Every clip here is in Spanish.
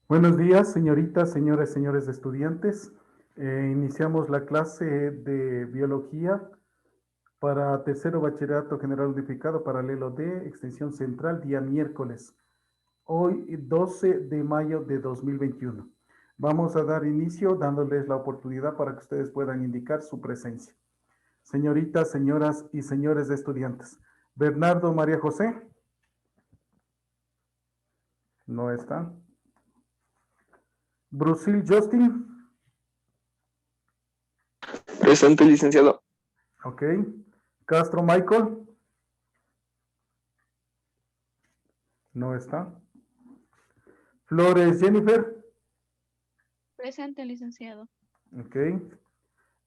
Buenos días, señoritas, señores, señores estudiantes. Iniciamos la clase de biología para tercero bachillerato general unificado paralelo D, extensión central, día miércoles, hoy 12 de mayo de 2021. Vamos a dar inicio dándoles la oportunidad para que ustedes puedan indicar su presencia. Señoritas, señoras y señores estudiantes. Bernardo María José. No está. Brusil Justin. Presente, licenciado. Ok. Castro Michael. No está. Flores Jennifer. Presente, licenciado. Ok.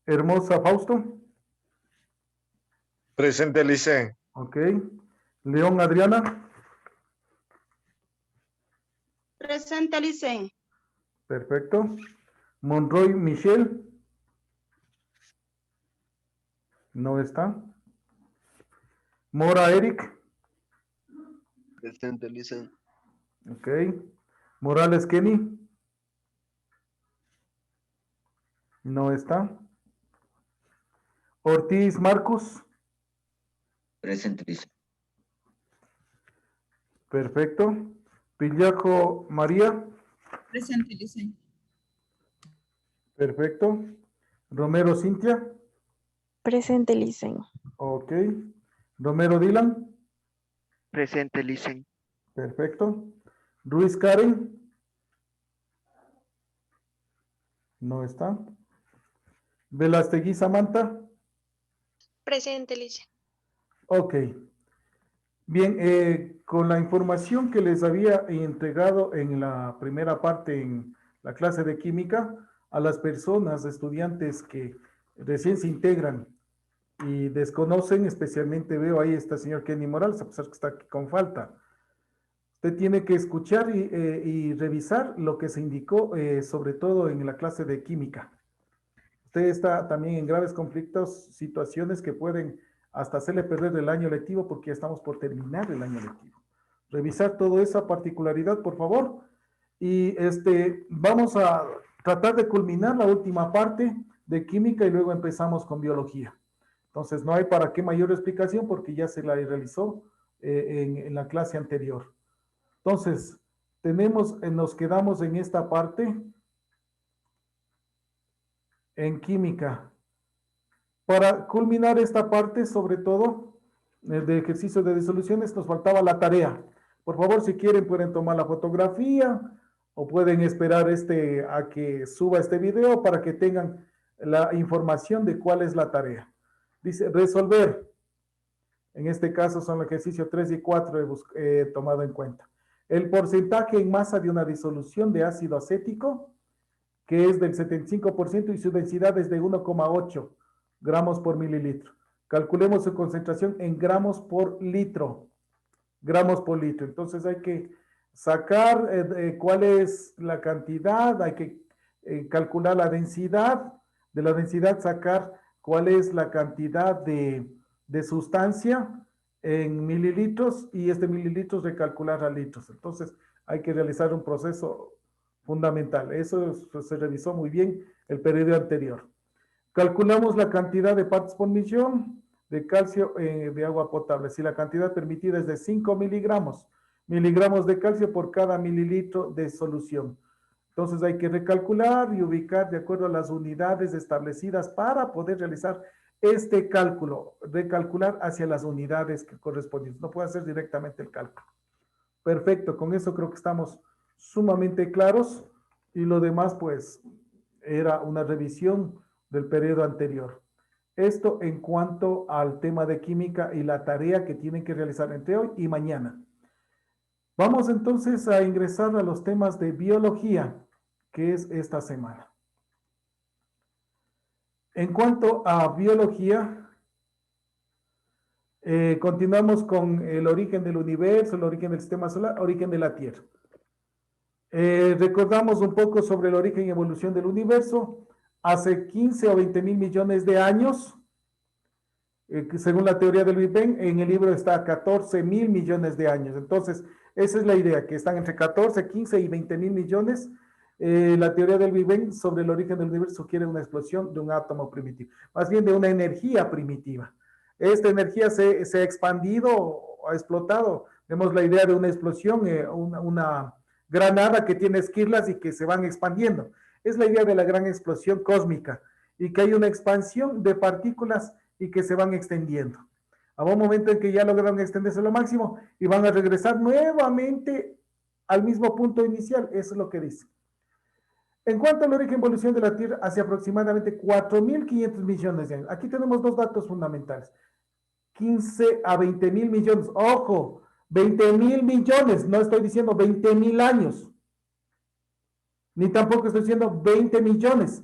Hermosa Fausto. Presente, lice. Ok. León Adriana. Presente, lice. Perfecto. Monroy Michelle. No está. Mora Eric. Presente, lice. Ok. Morales Kenny. No está. Ortiz Marcus. Presente, lice. Perfecto. Pillajo María. Presente, lice. Perfecto. Romero Cintia. Presente, lice. Ok. Romero Dylan. Presente, licen. Perfecto. Ruiz Karen. No está. Velastegui Samantha. Presente, lice. Ok. Bien, con la información que les había entregado en la primera parte en la clase de química, a las personas, estudiantes que recién se integran y desconocen, especialmente veo ahí está el señor Kenny Morales, a pesar que está aquí con falta. Usted tiene que escuchar y revisar lo que se indicó, sobre todo en la clase de química. Usted está también en graves conflictos, situaciones que pueden hasta hacerle perder el año lectivo porque ya estamos por terminar el año lectivo. Revisar toda esa particularidad, por favor. Y vamos a tratar de culminar la última parte de química y luego empezamos con biología. Entonces, no hay para qué mayor explicación porque ya se la realizó en la clase anterior. Entonces, nos quedamos en esta parte en química. Para culminar esta parte, sobre todo, de ejercicio de disoluciones, nos faltaba la tarea. Por favor, si quieren, pueden tomar la fotografía o pueden esperar a que suba este video para que tengan la información de cuál es la tarea. Dice, resolver. En este caso son el ejercicio 3 y 4 tomado en cuenta. El porcentaje en masa de una disolución de ácido acético, que es del 75% y su densidad es de 1,8 gramos por mililitro. Calculemos su concentración en gramos por litro. Gramos por litro. Entonces hay que sacar cuál es la cantidad, hay que calcular la densidad, de la densidad sacar cuál es la cantidad de sustancia en mililitros y mililitros recalcular a litros. Entonces hay que realizar un proceso fundamental. Eso se revisó muy bien el periodo anterior. Calculamos la cantidad de partes por millón de calcio de agua potable. Si la cantidad permitida es de 5 miligramos de calcio por cada mililitro de solución. Entonces hay que recalcular y ubicar de acuerdo a las unidades establecidas para poder realizar este cálculo, recalcular hacia las unidades que corresponden. No puede hacer directamente el cálculo. Perfecto, con eso creo que estamos sumamente claros y lo demás pues era una revisión del periodo anterior. Esto en cuanto al tema de química y la tarea que tienen que realizar entre hoy y mañana. Vamos entonces a ingresar a los temas de biología, que es esta semana. En cuanto a biología, continuamos con el origen del universo, el origen del sistema solar, origen de la Tierra. Recordamos un poco sobre el origen y evolución del universo. Hace 15 o 20 mil millones de años, según la teoría del Big Bang, en el libro está 14 mil millones de años. Entonces, Esa es la idea, que están entre 14, 15 y 20 mil millones. La teoría del Big Bang sobre el origen del universo sugiere una explosión de un átomo primitivo, más bien de una energía primitiva. Esta energía se ha expandido o ha explotado. Vemos la idea de una explosión, una granada que tiene esquirlas y que se van expandiendo. Es la idea de la gran explosión cósmica y que hay una expansión de partículas y que se van extendiendo. Habrá un momento en que ya lograron extenderse lo máximo y van a regresar nuevamente al mismo punto inicial. Eso es lo que dice. En cuanto al origen y evolución de la Tierra, hace aproximadamente 4.500 millones de años. Aquí tenemos dos datos fundamentales. 15 a 20 mil millones. Ojo, 20 mil millones. No estoy diciendo 20 mil años. Ni tampoco estoy diciendo 20 millones.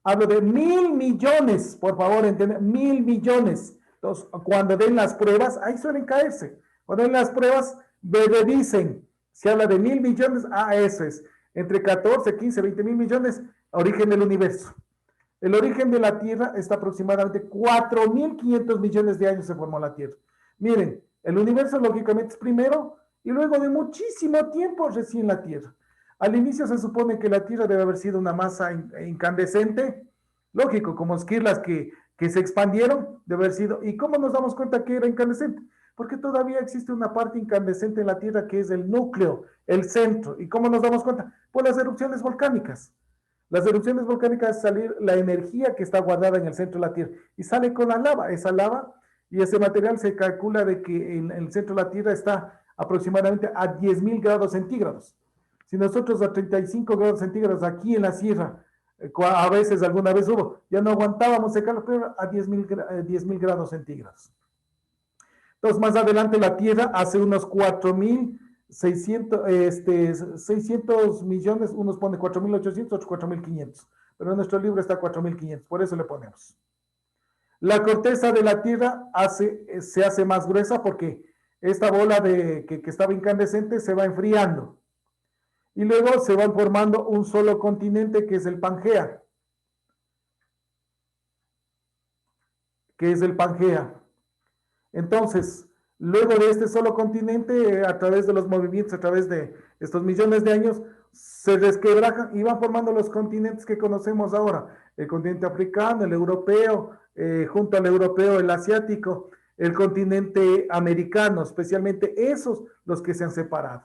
Hablo de 1.000 millones. Por favor, entiendan. 1.000 millones. Entonces, cuando den las pruebas, ahí suelen caerse. Cuando den las pruebas, dicen, se habla de 1.000 millones, eso es. Entre 14, 15, 20 mil millones, origen del universo. El origen de la Tierra está aproximadamente 4.500 millones de años se formó la Tierra. Miren, el universo lógicamente es primero y luego de muchísimo tiempo recién la Tierra. Al inicio se supone que la Tierra debe haber sido una masa incandescente, lógico, como esquirlas que se expandieron, debe haber sido. ¿Y cómo nos damos cuenta que era incandescente? Porque todavía existe una parte incandescente en la Tierra que es el núcleo, el centro. ¿Y cómo nos damos cuenta? Por las erupciones volcánicas. Las erupciones volcánicas es salir la energía que está guardada en el centro de la Tierra y sale con la lava. Esa lava y ese material se calcula de que en el centro de la Tierra está aproximadamente a 10.000 grados centígrados. Si nosotros a 35 grados centígrados aquí en la sierra, a veces, alguna vez hubo, ya no aguantábamos ese calor, pero a 10.000 grados centígrados. Entonces, más adelante la Tierra hace unos 4.600 millones, unos pone 4.800, otros 4.500, pero en nuestro libro está 4.500, por eso le ponemos. La corteza de la Tierra se hace más gruesa porque esta bola que estaba incandescente se va enfriando. Y luego se van formando un solo continente que es el Pangea. Entonces, luego de este solo continente, a través de los movimientos, a través de estos millones de años, se desquebrajan y van formando los continentes que conocemos ahora. El continente africano, el europeo, junto al europeo, el asiático, el continente americano, especialmente esos los que se han separado.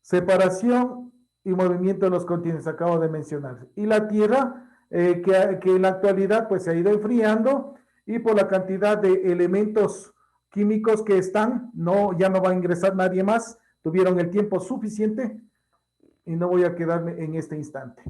Separación y movimiento de los continentes, acabo de mencionar. Y la Tierra, que en la actualidad pues se ha ido enfriando y por la cantidad de elementos químicos que están, ya no va a ingresar nadie más, tuvieron el tiempo suficiente y no voy a quedarme en este instante.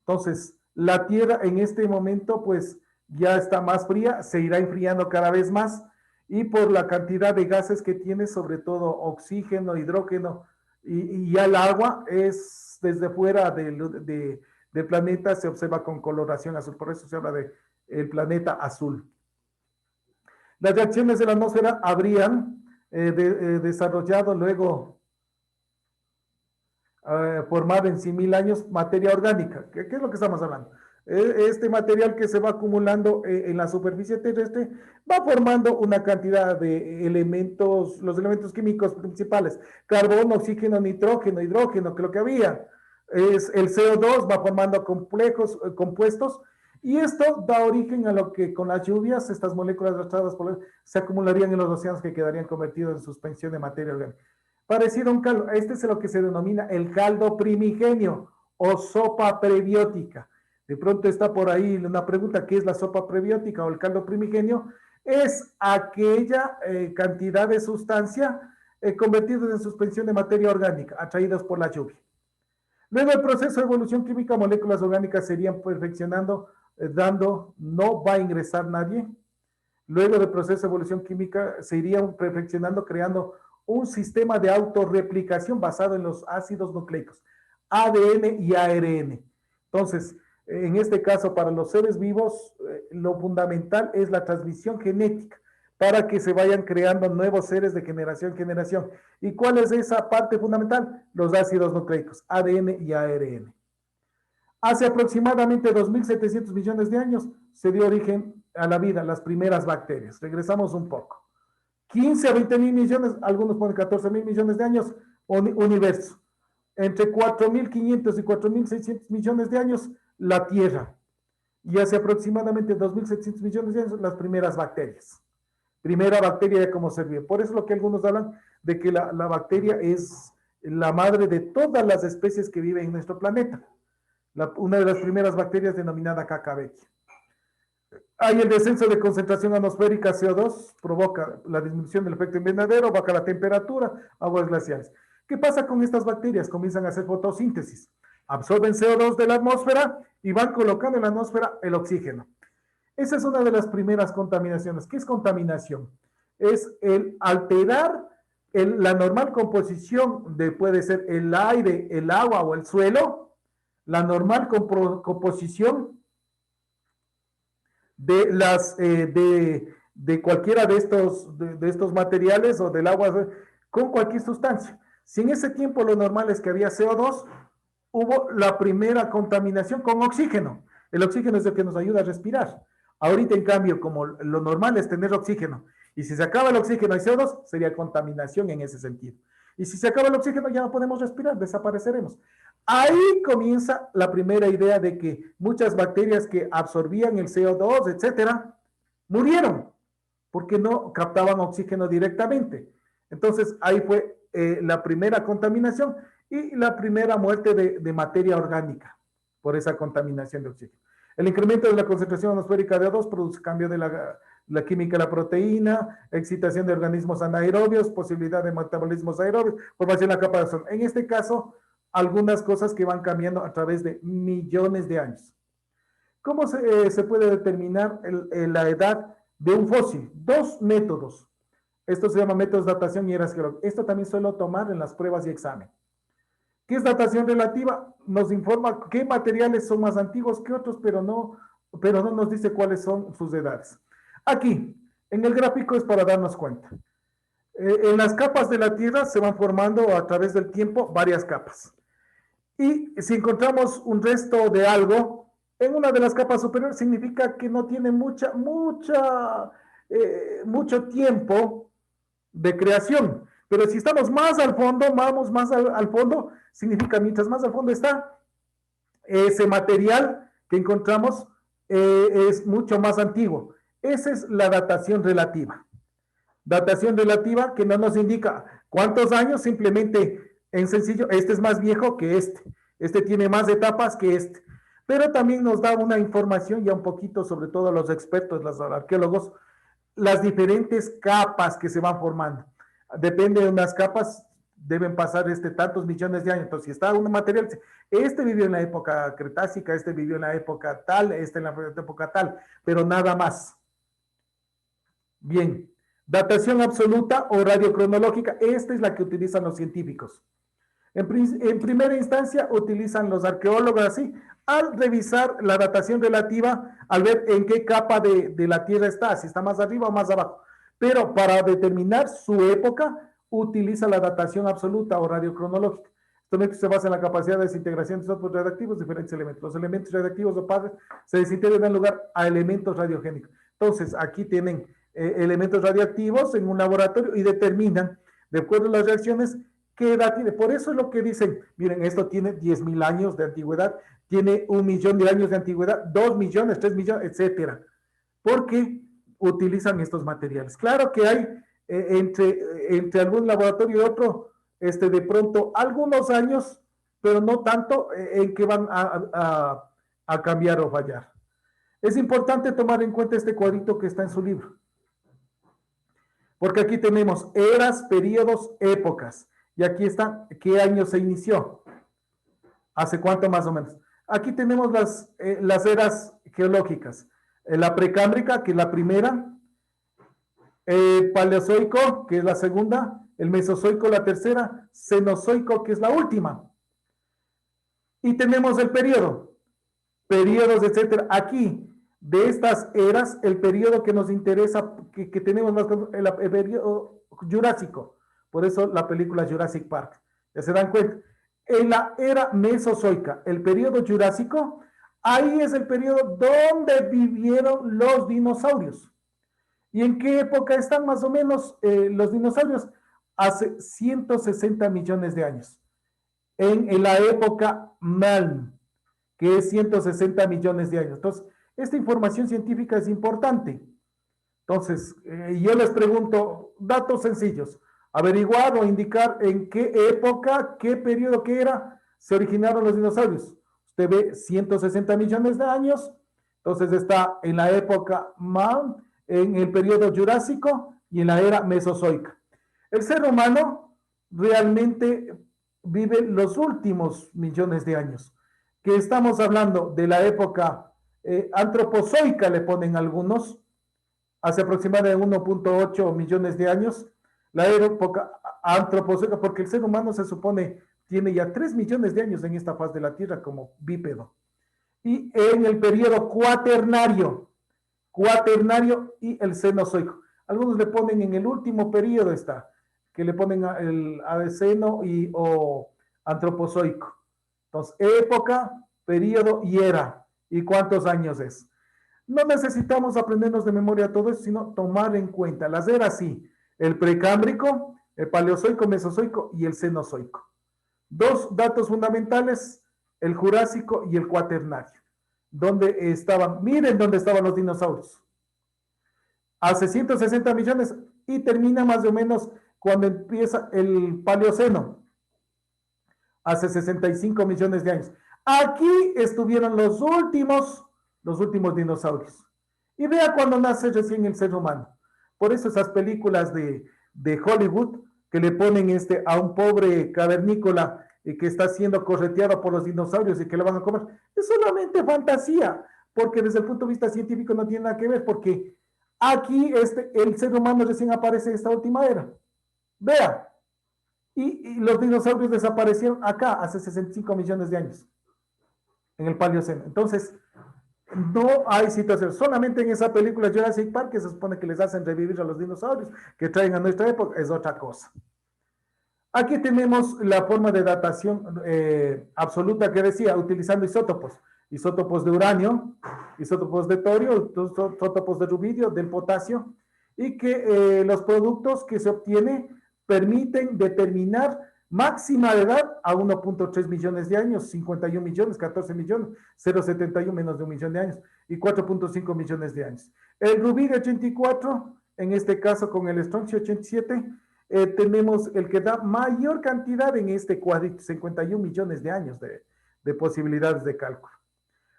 Entonces, la Tierra en este momento pues ya está más fría, se irá enfriando cada vez más y por la cantidad de gases que tiene, sobre todo oxígeno, hidrógeno, y ya el agua es desde fuera del planeta, se observa con coloración azul, por eso se habla de el planeta azul. Las reacciones de la atmósfera habrían desarrollado luego formar en 100.000 años materia orgánica. ¿Qué es lo que estamos hablando? Este material que se va acumulando en la superficie terrestre va formando una cantidad de elementos, los elementos químicos principales, carbono, oxígeno, nitrógeno, hidrógeno, que lo que había es el CO2, va formando compuestos, y esto da origen a lo que con las lluvias, estas moléculas arrastradas se acumularían en los océanos que quedarían convertidos en suspensión de materia orgánica. Parecido a un caldo, este es lo que se denomina el caldo primigenio o sopa prebiótica. De pronto está por ahí una pregunta, ¿qué es la sopa prebiótica o el caldo primigenio? Es aquella cantidad de sustancia convertidos en suspensión de materia orgánica, atraídos por la lluvia. Luego el proceso de evolución química, moléculas orgánicas se irían perfeccionando, no va a ingresar nadie. Luego del proceso de evolución química se irían perfeccionando, creando un sistema de autorreplicación basado en los ácidos nucleicos, ADN y ARN. Entonces, en este caso, para los seres vivos, lo fundamental es la transmisión genética para que se vayan creando nuevos seres de generación en generación. ¿Y cuál es esa parte fundamental? Los ácidos nucleicos, ADN y ARN. Hace aproximadamente 2.700 millones de años se dio origen a la vida, las primeras bacterias. Regresamos un poco. 15 a 20 mil millones, algunos ponen 14 mil millones de años, universo. Entre 4.500 y 4.600 millones de años, la Tierra. Y hace aproximadamente 2.700 millones de años, las primeras bacterias. Primera bacteria como se vio. Por eso lo que algunos hablan de que la bacteria es la madre de todas las especies que viven en nuestro planeta. Una de las primeras bacterias denominada Cacabequia. Hay el descenso de concentración atmosférica CO2, provoca la disminución del efecto invernadero, baja la temperatura, aguas glaciares. ¿Qué pasa con estas bacterias? Comienzan a hacer fotosíntesis, absorben CO2 de la atmósfera y van colocando en la atmósfera el oxígeno. Esa es una de las primeras contaminaciones. ¿Qué es contaminación? Es el alterar la normal composición de, puede ser el aire, el agua o el suelo, la normal composición de cualquiera de estos materiales o del agua con cualquier sustancia. Si en ese tiempo lo normal es que había CO2, hubo la primera contaminación con oxígeno. El oxígeno es el que nos ayuda a respirar. Ahorita, en cambio, como lo normal es tener oxígeno, y si se acaba el oxígeno y CO2, sería contaminación en ese sentido. Y si se acaba el oxígeno, ya no podemos respirar, desapareceremos. Ahí comienza la primera idea de que muchas bacterias que absorbían el CO2, etcétera, murieron porque no captaban oxígeno directamente. Entonces, ahí fue la primera contaminación y la primera muerte de materia orgánica por esa contaminación de oxígeno. El incremento de la concentración atmosférica de O2 produce cambio de la química de la proteína, excitación de organismos anaerobios, posibilidad de metabolismos aerobios, formación de la capa de ozono. En este caso, algunas cosas que van cambiando a través de millones de años. ¿Cómo se puede determinar la edad de un fósil? Dos métodos. Esto se llama métodos de datación y eras geológicas. Esto también suelo tomar en las pruebas y examen. ¿Qué es datación relativa? Nos informa qué materiales son más antiguos que otros, pero no nos dice cuáles son sus edades. Aquí, en el gráfico es para darnos cuenta. En las capas de la Tierra se van formando a través del tiempo varias capas. Y si encontramos un resto de algo en una de las capas superiores, significa que no tiene mucho tiempo de creación. Pero si estamos más al fondo, vamos más al fondo, significa mientras más al fondo está, ese material que encontramos es mucho más antiguo. Esa es la datación relativa. Datación relativa que no nos indica cuántos años, simplemente en sencillo, este es más viejo que este tiene más etapas que este. Pero también nos da una información ya un poquito, sobre todo los expertos, los arqueólogos, las diferentes capas que se van formando. Depende de unas capas, deben pasar tantos millones de años. Entonces, si está un material, este vivió en la época cretácica, este vivió en la época tal, este en la época tal, pero nada más. Bien, datación absoluta o radiocronológica, esta es la que utilizan los científicos. En primera instancia, utilizan los arqueólogos así, al revisar la datación relativa, al ver en qué capa de la Tierra está, si está más arriba o más abajo. Pero para determinar su época, utiliza la datación absoluta o radiocronológica. Esto se basa en la capacidad de desintegración de isótopos radioactivos de diferentes elementos. Los elementos radioactivos o padres se desintegran y dan lugar a elementos radiogénicos. Entonces, aquí tienen elementos radioactivos en un laboratorio y determinan, de acuerdo a las reacciones, qué edad tiene. Por eso es lo que dicen, miren, esto tiene 10.000 años de antigüedad, tiene 1 millón de años de antigüedad, 2 millones, 3 millones, etcétera. Porque utilizan estos materiales. Claro que hay entre algún laboratorio y otro, de pronto algunos años, pero no tanto en que van a cambiar o fallar. Es importante tomar en cuenta este cuadrito que está en su libro. Porque aquí tenemos eras, periodos, épocas. Y aquí está qué año se inició. ¿Hace cuánto más o menos? Aquí tenemos las eras geológicas. La precámbrica, que es la primera. Paleozoico, que es la segunda. El Mesozoico, la tercera. Cenozoico, que es la última. Y tenemos el periodo. Periodos, etcétera. Aquí, de estas eras, el periodo que nos interesa, que tenemos más, el periodo jurásico. Por eso la película Jurassic Park. ¿Ya se dan cuenta? En la era mesozoica, el periodo jurásico, ahí es el periodo donde vivieron los dinosaurios. ¿Y en qué época están más o menos los dinosaurios? hace 160 millones de años. En la época Malm, que es 160 millones de años. Entonces, esta información científica es importante. Entonces, yo les pregunto, datos sencillos. Averiguar o indicar en qué época, qué periodo que era, se originaron los dinosaurios. Usted ve 160 millones de años, entonces está en la época Malm, en el periodo Jurásico y en la era Mesozoica. El ser humano realmente vive los últimos millones de años, que estamos hablando de la época antropozoica, le ponen algunos, hace aproximadamente 1.8 millones de años, la época antropozoica, porque el ser humano se supone tiene ya 3 millones de años en esta faz de la Tierra como bípedo. Y en el periodo cuaternario y el cenozoico. Algunos le ponen en el último periodo está, que le ponen al seno o antropozoico. Entonces, época, periodo y era. ¿Y cuántos años es? No necesitamos aprendernos de memoria todo eso, sino tomar en cuenta las eras, sí, el precámbrico, el paleozoico, mesozoico y el cenozoico. Dos datos fundamentales, el jurásico y el cuaternario. ¿Dónde estaban? Miren dónde estaban los dinosaurios. Hace 160 millones y termina más o menos cuando empieza el paleoceno. Hace 65 millones de años. Aquí estuvieron los últimos dinosaurios. Y vea cuando nace recién el ser humano. Por eso esas películas de Hollywood que le ponen a un pobre cavernícola y que está siendo correteado por los dinosaurios y que le van a comer, es solamente fantasía, porque desde el punto de vista científico no tiene nada que ver, porque aquí el ser humano recién aparece en esta última era. Vea, y los dinosaurios desaparecieron acá hace 65 millones de años, en el Paleoceno. Entonces, no hay situación, solamente en esa película Jurassic Park, que se supone que les hacen revivir a los dinosaurios, que traen a nuestra época, es otra cosa. Aquí tenemos la forma de datación absoluta que decía, utilizando isótopos de uranio, isótopos de torio, isótopos de rubidio, del potasio, y que los productos que se obtienen permiten determinar máxima edad a 1.3 millones de años, 51 millones, 14 millones, 0.71 menos de 1 millón de años y 4.5 millones de años. El rubidio 84, en este caso con el estroncio 87, tenemos el que da mayor cantidad en este cuadrito, 51 millones de años de posibilidades de cálculo.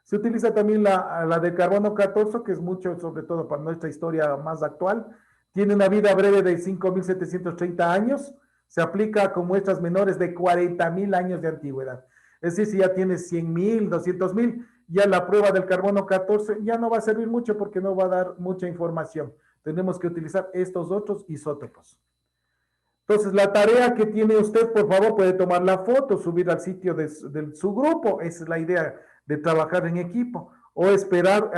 Se utiliza también la de carbono 14, que es mucho, sobre todo para nuestra historia más actual. Tiene una vida breve de 5.730 años. Se aplica con muestras menores de 40.000 años de antigüedad. Es decir, si ya tienes 100.000, 200.000, ya la prueba del carbono 14 ya no va a servir mucho porque no va a dar mucha información. Tenemos que utilizar estos otros isótopos. Entonces, la tarea que tiene usted, por favor, puede tomar la foto, subir al sitio de su grupo. Esa es la idea de trabajar en equipo. O esperar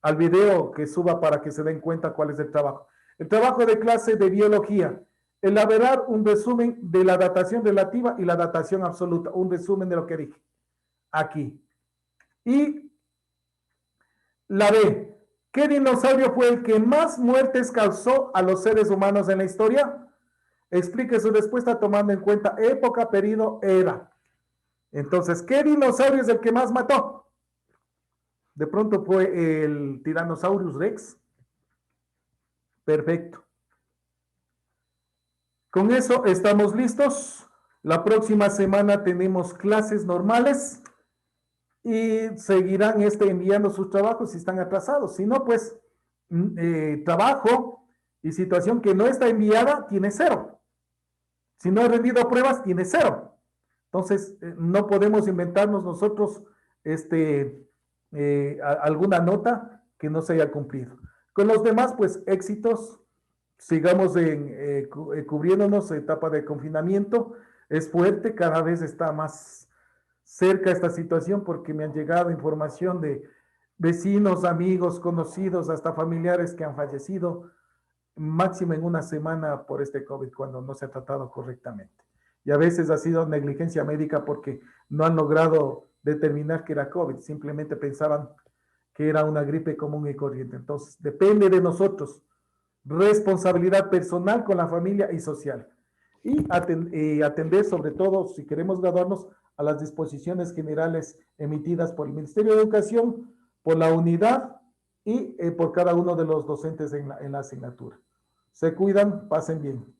al video que suba para que se den cuenta cuál es el trabajo. El trabajo de clase de biología. Elaborar un resumen de la datación relativa y la datación absoluta. Un resumen de lo que dije. Aquí. Y la B. ¿Qué dinosaurio fue el que más muertes causó a los seres humanos en la historia? Explique su respuesta tomando en cuenta época, periodo, era. Entonces, ¿qué dinosaurio es el que más mató? De pronto fue el Tyrannosaurus Rex. Perfecto. Con eso estamos listos. La próxima semana tenemos clases normales y seguirán enviando sus trabajos si están atrasados. Si no, pues trabajo y situación que no está enviada tiene 0. Si no he rendido pruebas, tiene 0. Entonces, no podemos inventarnos nosotros alguna nota que no se haya cumplido. Con los demás, pues, éxitos. Sigamos cubriéndonos etapa de confinamiento. Es fuerte, cada vez está más cerca esta situación porque me han llegado información de vecinos, amigos, conocidos, hasta familiares que han fallecido máximo en una semana por este COVID cuando no se ha tratado correctamente. Y a veces ha sido negligencia médica porque no han logrado determinar que era COVID, simplemente pensaban que era una gripe común y corriente. Entonces, depende de nosotros, responsabilidad personal con la familia y social. y atender sobre todo, si queremos graduarnos, a las disposiciones generales emitidas por el Ministerio de Educación, por la unidad y por cada uno de los docentes en la asignatura. Se cuidan, pasen bien.